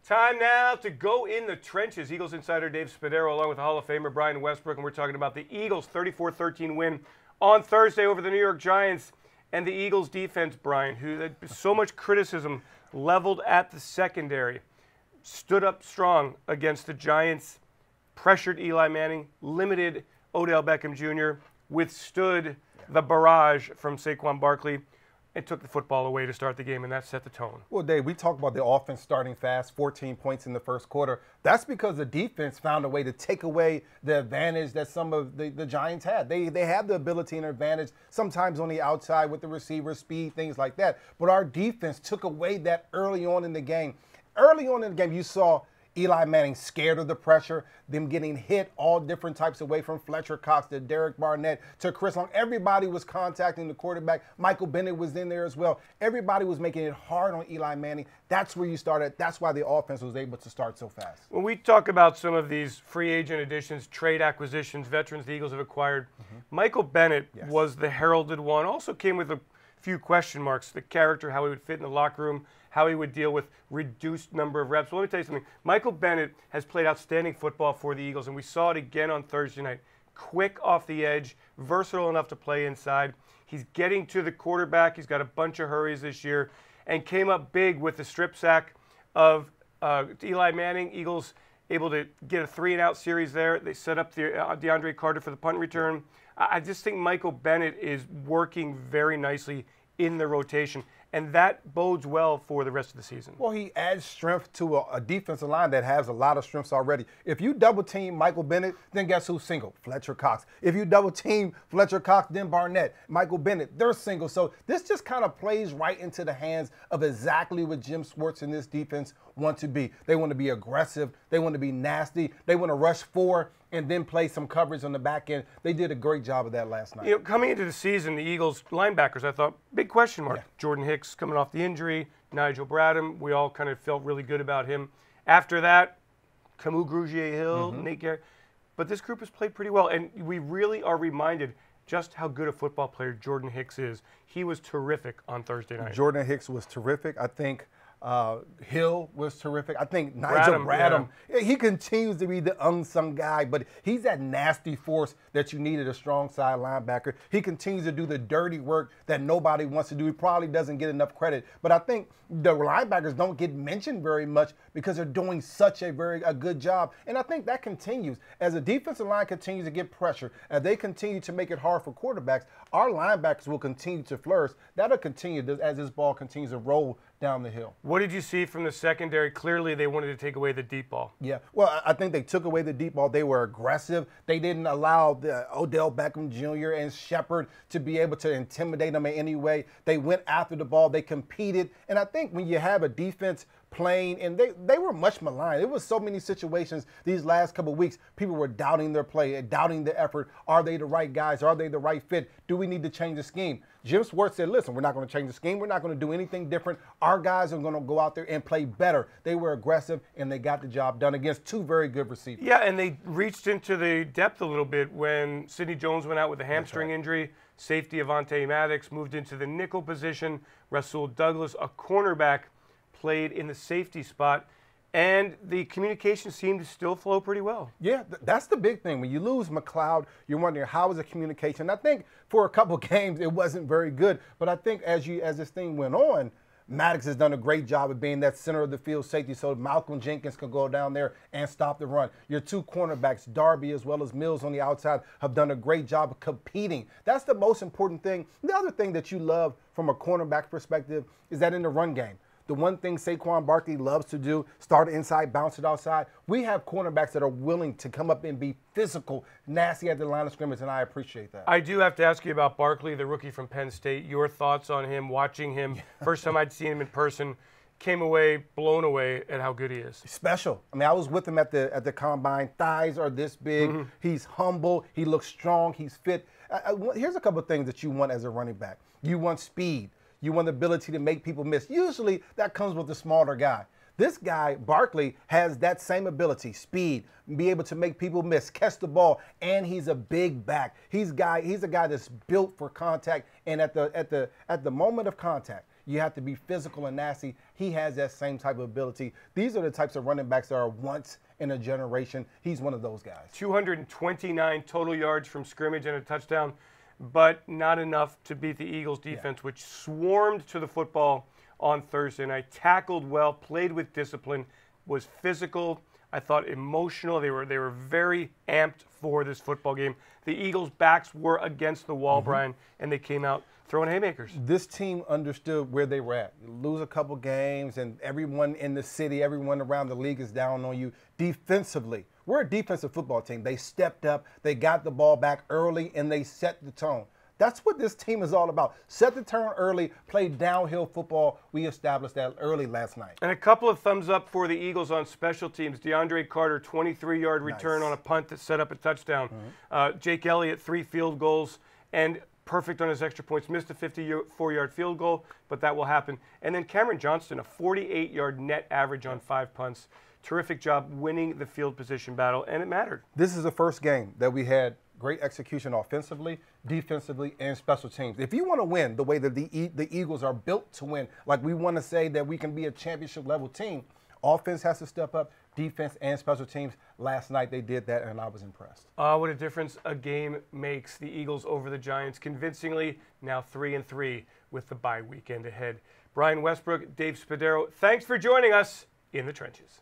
Time now to go in the trenches. Eagles insider Dave Spadaro along with Hall of Famer Brian Westbrook, and we're talking about the Eagles' 34-13 win on Thursday over the New York Giants and the Eagles' defense, Brian, who had so much criticism leveled at the secondary, stood up strong against the Giants, pressured Eli Manning, limited Odell Beckham Jr., withstood the barrage from Saquon Barkley, and took the football away to start the game, and that set the tone. Well, Dave, we talk about the offense starting fast, 14 points in the first quarter. That's because the defense found a way to take away the advantage that some of the Giants had. They have the ability and advantage sometimes on the outside with the receiver speed, things like that. But our defense took away that early on in the game. Early on in the game, you saw Eli Manning scared of the pressure, them getting hit all different types of way, from Fletcher Cox to Derek Barnett to Chris Long. Everybody was contacting the quarterback. Michael Bennett was in there as well. Everybody was making it hard on Eli Manning. That's where you started. That's why the offense was able to start so fast. When we talk about some of these free agent additions, trade acquisitions, veterans the Eagles have acquired, Michael Bennett was the heralded one. Also came with a few question marks, the character, how he would fit in the locker room, how he would deal with reduced number of reps. Well, let me tell you something. Michael Bennett has played outstanding football for the Eagles, and we saw it again on Thursday night. Quick off the edge, versatile enough to play inside. He's getting to the quarterback. He's got a bunch of hurries this year, and came up big with the strip sack of Eli Manning. Eagles able to get a 3-and-out series there. They set up the DeAndre Carter for the punt return. I just think Michael Bennett is working very nicely in the rotation, and that bodes well for the rest of the season. Well, he adds strength to a defensive line that has a lot of strengths already. If you double team Michael Bennett, then guess who's single? Fletcher Cox. If you double team Fletcher Cox, then Barnett, Michael Bennett, they're single. So this just kind of plays right into the hands of exactly what Jim Schwartz and this defense want to be. They want to be aggressive. They want to be nasty. They want to rush forward and then play some coverage on the back end. They did a great job of that last night. You know, coming into the season, the Eagles linebackers, I thought, big question mark. Yeah. Jordan Hicks coming off the injury, Nigel Bradham, we all kind of felt really good about him. After that, grugier-hill, Nate Garrett. But this group has played pretty well, and we really are reminded just how good a football player Jordan Hicks is. He was terrific on Thursday night. Jordan Hicks was terrific. I think Hill was terrific. I think Nigel Bradham, he continues to be the unsung guy, but he's that nasty force that you need at a strong side linebacker. He continues to do the dirty work that nobody wants to do. He probably doesn't get enough credit, but I think the linebackers don't get mentioned very much because they're doing such a good job, and I think that continues. As the defensive line continues to get pressure, as they continue to make it hard for quarterbacks, our linebackers will continue to flourish. That'll continue as this ball continues to roll down the hill. What did you see from the secondary? Clearly, they wanted to take away the deep ball. Yeah, well, I think they took away the deep ball. They were aggressive. They didn't allow the Odell Beckham Jr. and Shepard to be able to intimidate them in any way. They went after the ball. They competed. And I think when you have a defense playing, and they were much maligned. It was so many situations these last couple of weeks, people were doubting their play, doubting the effort. Are they the right guys? Are they the right fit? Do we need to change the scheme? Jim Schwartz said, listen, we're not going to change the scheme. We're not going to do anything different. Our guys are going to go out there and play better. They were aggressive, and they got the job done against two very good receivers. Yeah, and they reached into the depth a little bit when Sidney Jones went out with a hamstring injury. Safety Avonte Maddox moved into the nickel position. Rasul Douglas, a cornerback, played in the safety spot, and the communication seemed to still flow pretty well. Yeah, that's the big thing. When you lose McLeod, you're wondering how is the communication. I think for a couple games it wasn't very good, but I think as this thing went on, Maddox has done a great job of being that center of the field safety so Malcolm Jenkins can go down there and stop the run. Your two cornerbacks, Darby as well as Mills on the outside, have done a great job of competing. That's the most important thing. The other thing that you love from a cornerback perspective is that in the run game, the one thing Saquon Barkley loves to do, start inside, bounce it outside. We have cornerbacks that are willing to come up and be physical, nasty at the line of scrimmage, and I appreciate that. I do have to ask you about Barkley, the rookie from Penn State. Your thoughts on him, watching him. First time I'd seen him in person, came away, blown away at how good he is. Special. I mean, I was with him at the combine. Thighs are this big. He's humble. He looks strong. He's fit. Here's a couple of things that you want as a running back. You want speed. You want the ability to make people miss. Usually that comes with the smaller guy. This guy, Barkley, has that same ability, speed, be able to make people miss, catch the ball, and he's a big back. He's a guy that's built for contact, and at the moment of contact, you have to be physical and nasty. He has that same type of ability. These are the types of running backs that are once in a generation. He's one of those guys. 229 total yards from scrimmage and a touchdown, but not enough to beat the Eagles defense, which swarmed to the football on Thursday night, tackled well, played with discipline, was physical. I thought emotional. They were very amped for this football game. The Eagles' backs were against the wall, Brian, and they came out throwing haymakers. This team understood where they were at. You lose a couple games, and everyone in the city, everyone around the league is down on you defensively. We're a defensive football team. They stepped up, they got the ball back early, and they set the tone. That's what this team is all about. Set the tone early, play downhill football. We established that early last night. And a couple of thumbs up for the Eagles on special teams. DeAndre Carter, 23-yard return on a punt that set up a touchdown. Jake Elliott, 3 field goals, and perfect on his extra points. Missed a 54-yard field goal, but that will happen. And then Cameron Johnston, a 48-yard net average on 5 punts. Terrific job winning the field position battle, and it mattered. This is the first game that we had great execution offensively, defensively, and special teams. If you want to win the way that the Eagles are built to win, like we want to say that we can be a championship-level team, offense has to step up, defense and special teams. Last night they did that, and I was impressed. What a difference a game makes. The Eagles over the Giants convincingly, now 3-3 with the bye weekend ahead. Brian Westbrook, Dave Spadaro, thanks for joining us in the trenches.